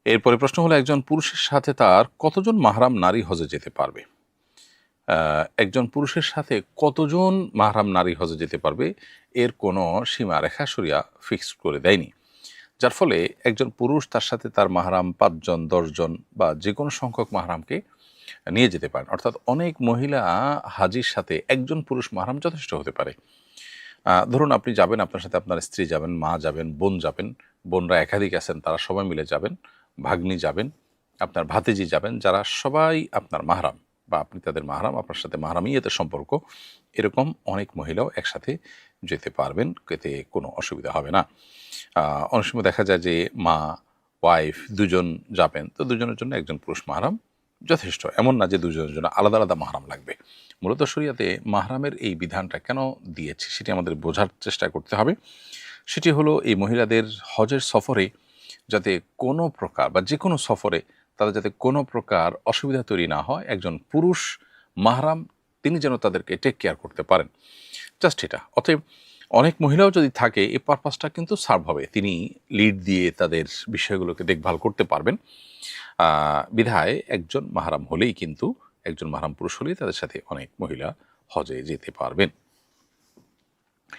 এরপরে প্রশ্ন হলো, একজন পুরুষের সাথে তার কতজন মাহরাম নারী হজে যেতে পারবে? একজন পুরুষের সাথে কতজন মাহরাম নারী হজে যেতে পারবে এর কোনো সীমারেখা শরিয়া ফিক্সড করে দেয়নি। যার ফলে একজন পুরুষ তার সাথে তার মাহরাম ৫ জন, ১০ জন বা যেকোনো সংখ্যক মাহরামকে নিয়ে যেতে পারেন। অর্থাৎ অনেক মহিলা হাজির সাথে একজন পুরুষ মাহরাম যথেষ্ট হতে পারে। ধরুন আপনি যাবেন, আপনার সাথে আপনার স্ত্রী যাবেন, মা যাবেন, বোন যাবেন, বোনরা একাধিক আছেন, তারা সবাই মিলে যাবেন, ভাগ্নি যাবেন, আপনার ভাতিজি যাবেন, যারা সবাই আপনার মাহরাম বা আপনি তাদের মাহরাম, আপনার সাথে মাহরামিয়তের সম্পর্ক, এরকম অনেক মহিলাও একসাথে যেতে পারবেন, এতে কোনো অসুবিধা হবে না। অনেক সময় দেখা যায় যে মা, ওয়াইফ দুজন যাবেন, তো দুজনের জন্য একজন পুরুষ মাহরাম যথেষ্ট। এমন না যে দুজনের জন্য আলাদা আলাদা মাহরাম লাগবে। মূলত শরিয়াতে মাহরামের এই বিধানটা কেন দিয়েছে সেটি আমাদের বোঝার চেষ্টা করতে হবে। সেটি হলো এই মহিলাদের হজের সফরে যাতে কোনো প্রকার বা যেকোনো সফরে তাদের যাতে কোনো প্রকার অসুবিধা তৈরি না হয়, একজন পুরুষ মাহরাম তিনি যেন তাদেরকে টেক কেয়ার করতে পারেন, জাস্ট এটা। অতএব অনেক মহিলাও যদি থাকে, এই পারপাসটা কিন্তু সার্ভ হবে। তিনি লিড দিয়ে তাদের বিষয়গুলোকে দেখভাল করতে পারবেন। বিধায় একজন মাহরাম হলেই কিন্তু, একজন মাহরাম পুরুষ হলেই তাদের সাথে অনেক মহিলা হজে যেতে পারবেন।